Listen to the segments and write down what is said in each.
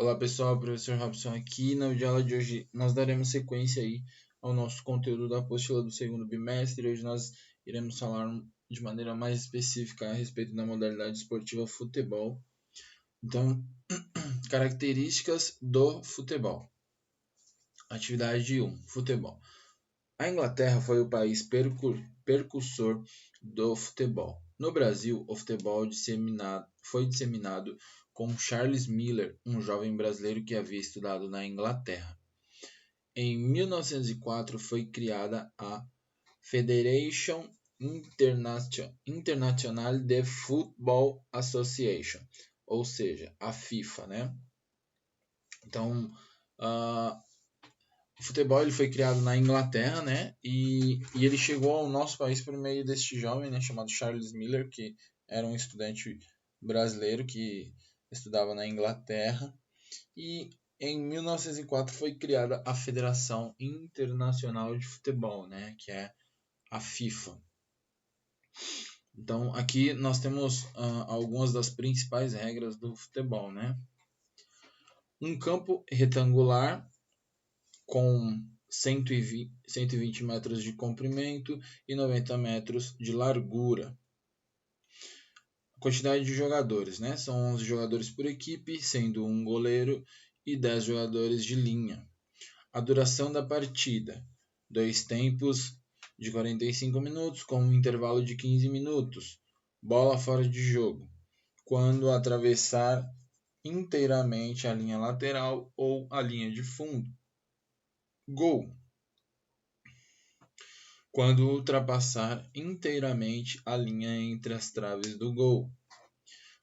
Olá pessoal, professor Robson aqui. Na videoaula de hoje nós daremos sequência aí ao nosso conteúdo da apostila do segundo bimestre. Hoje nós iremos falar de maneira mais específica a respeito da modalidade esportiva futebol. Então, características do futebol. Atividade 1, futebol. A Inglaterra foi o país precursor do futebol. No Brasil, o futebol foi disseminado com Charles Miller, um jovem brasileiro que havia estudado na Inglaterra. Em 1904 foi criada a Federation Internationale de Football Association, ou seja, a FIFA, né? Então, o futebol ele foi criado na Inglaterra, né? E ele chegou ao nosso país por meio deste jovem, né? Chamado Charles Miller, que era um estudante brasileiro que estudava na Inglaterra. E em 1904 foi criada a Federação Internacional de Futebol, né? Que é a FIFA. Então aqui nós temos algumas das principais regras do futebol, né? Um campo retangular com 120 metros de comprimento e 90 metros de largura. A quantidade de jogadores, né? São 11 jogadores por equipe, sendo um goleiro e 10 jogadores de linha. A duração da partida, 2 tempos de 45 minutos com um intervalo de 15 minutos. Bola fora de jogo, quando atravessar inteiramente a linha lateral ou a linha de fundo. Gol, quando ultrapassar inteiramente a linha entre as traves do gol.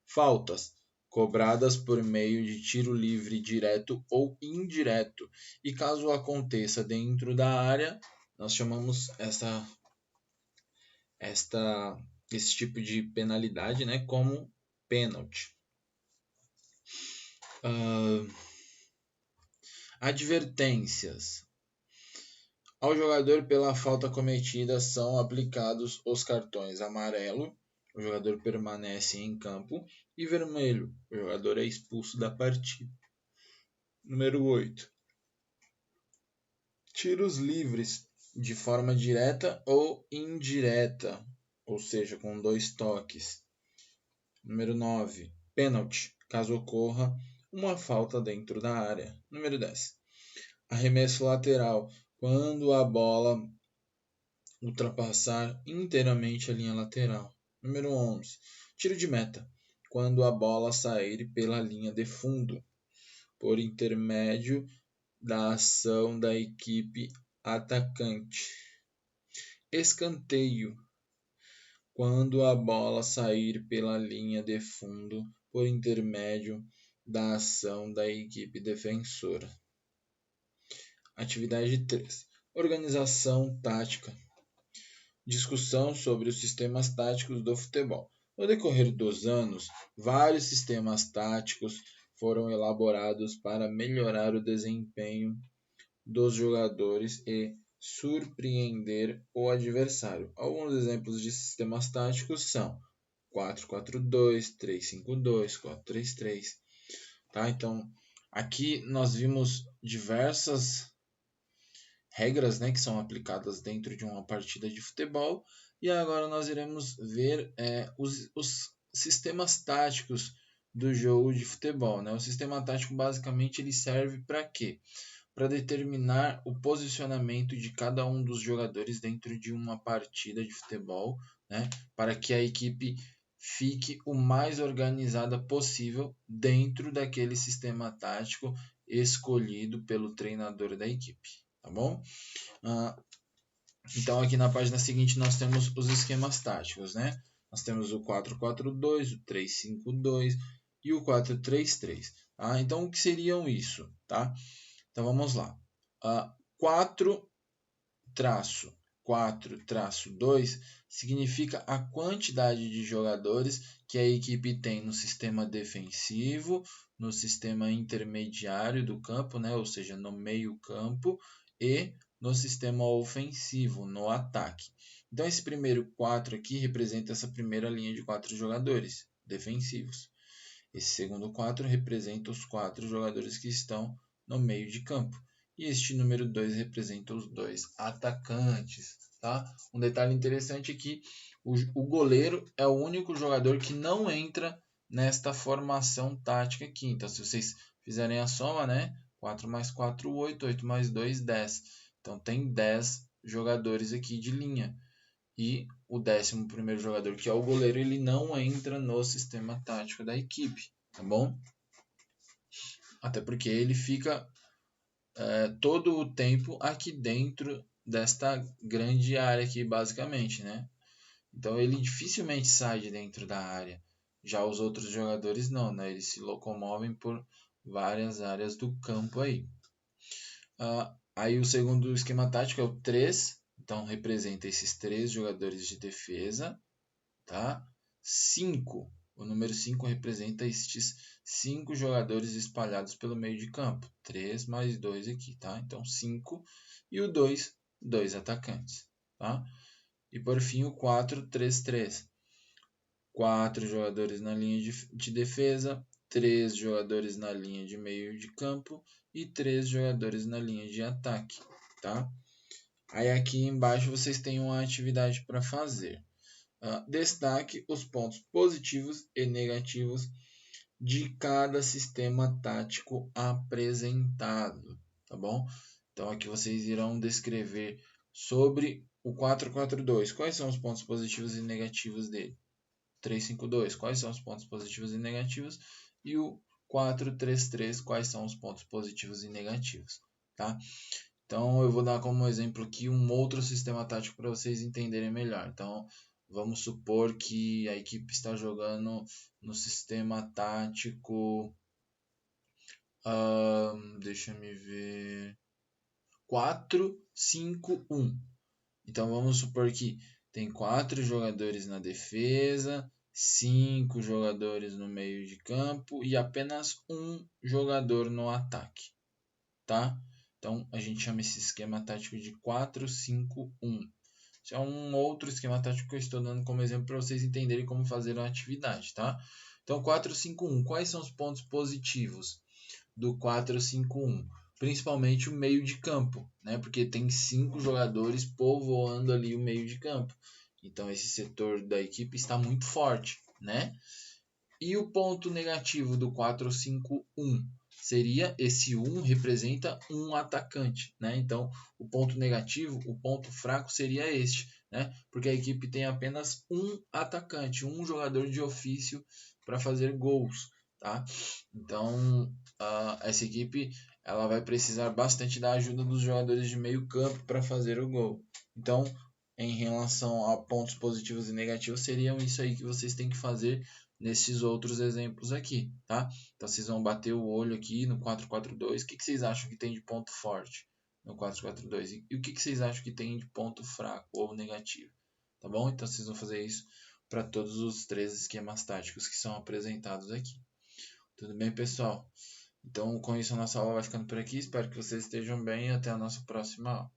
Faltas, cobradas por meio de tiro livre direto ou indireto, e caso aconteça dentro da área, nós chamamos esse tipo de penalidade, né, como pênalti. Advertências. Ao jogador pela falta cometida são aplicados os cartões amarelo, o jogador permanece em campo, e vermelho, o jogador é expulso da partida. Número 8. Tiros livres de forma direta ou indireta, ou seja, com 2 toques. Número 9. Pênalti, caso ocorra uma falta dentro da área. Número 10. Arremesso lateral, quando a bola ultrapassar inteiramente a linha lateral. Número 11. Tiro de meta, quando a bola sair pela linha de fundo, por intermédio da ação da equipe atacante. Escanteio, quando a bola sair pela linha de fundo, por intermédio da ação da equipe defensora. Atividade 3. Organização tática. Discussão sobre os sistemas táticos do futebol. No decorrer dos anos, vários sistemas táticos foram elaborados para melhorar o desempenho dos jogadores e surpreender o adversário. Alguns exemplos de sistemas táticos são 4-4-2, 3-5-2, 4-3-3. Tá? Então, aqui nós vimos diversas regras, né, que são aplicadas dentro de uma partida de futebol, e agora nós iremos ver os sistemas táticos do jogo de futebol, né? O sistema tático basicamente ele serve para quê? Para determinar o posicionamento de cada um dos jogadores dentro de uma partida de futebol, né? Para que a equipe fique o mais organizada possível dentro daquele sistema tático escolhido pelo treinador da equipe. Tá bom? Então aqui na página seguinte nós temos os esquemas táticos, né? Nós temos o 4-4-2, o 3-5-2 e o 4-3-3. Tá? Então o que seriam isso? Tá? Então vamos lá. 4-4-2 significa a quantidade de jogadores que a equipe tem no sistema defensivo, no sistema intermediário do campo, né? Ou seja, no meio campo, e no sistema ofensivo, no ataque. Então esse primeiro 4 aqui representa essa primeira linha de 4 jogadores defensivos. Esse segundo 4 representa os 4 jogadores que estão no meio de campo. E este número 2 representa os 2 atacantes. Tá? Um detalhe interessante é que o goleiro é o único jogador que não entra nesta formação tática aqui. Então, se vocês fizerem a soma, né? 4 mais 4, 8. 8 mais 2, 10. Então, tem 10 jogadores aqui de linha. E o 11º jogador, que é o goleiro, ele não entra no sistema tático da equipe, tá bom? Até porque ele fica todo o tempo aqui dentro desta grande área aqui, basicamente, né? Então ele dificilmente sai de dentro da área. Já os outros jogadores não, né? Eles se locomovem por várias áreas do campo aí. Aí o segundo esquema tático é o 3. Então representa esses 3 jogadores de defesa. Tá? 5. O número 5 representa estes 5 jogadores espalhados pelo meio de campo. 3 mais 2 aqui, tá? Então 5. E o 2, 2 atacantes, tá? E por fim o 4, 3, 3. 4 jogadores na linha de defesa, 3 jogadores na linha de meio de campo e 3 jogadores na linha de ataque, tá? Aí aqui embaixo vocês têm uma atividade para fazer. Destaque os pontos positivos e negativos de cada sistema tático apresentado, tá bom? Então aqui vocês irão descrever sobre o 4-4-2, quais são os pontos positivos e negativos dele. 3-5-2, quais são os pontos positivos e negativos, e o 4-3-3, quais são os pontos positivos e negativos, tá? Então eu vou dar como exemplo aqui um outro sistema tático para vocês entenderem melhor. Então vamos supor que a equipe está jogando no sistema tático, deixa me ver, 4-5-1. Então vamos supor que tem 4 jogadores na defesa, 5 jogadores no meio de campo e apenas um jogador no ataque, tá? Então a gente chama esse esquema tático de 4-5-1. Isso é um outro esquema tático que eu estou dando como exemplo para vocês entenderem como fazer uma atividade, tá? Então 4-5-1, quais são os pontos positivos do 4-5-1? Principalmente o meio de campo, né? Porque tem 5 jogadores povoando ali o meio de campo. Então esse setor da equipe está muito forte, né? E o ponto negativo do 4-5-1 seria esse 1 representa um atacante, né? Então o ponto negativo, o ponto fraco seria este, né? Porque a equipe tem apenas um atacante, um jogador de ofício para fazer gols, tá? Então essa equipe ela vai precisar bastante da ajuda dos jogadores de meio campo para fazer o gol. Então em relação a pontos positivos e negativos, seriam isso aí que vocês têm que fazer nesses outros exemplos aqui, tá? Então vocês vão bater o olho aqui no 4-4-2. O que vocês acham que tem de ponto forte no 4-4-2? E o que vocês acham que tem de ponto fraco ou negativo? Tá bom? Então vocês vão fazer isso para todos os 3 esquemas táticos que são apresentados aqui. Tudo bem, pessoal? Então com isso a nossa aula vai ficando por aqui. Espero que vocês estejam bem e até a nossa próxima aula.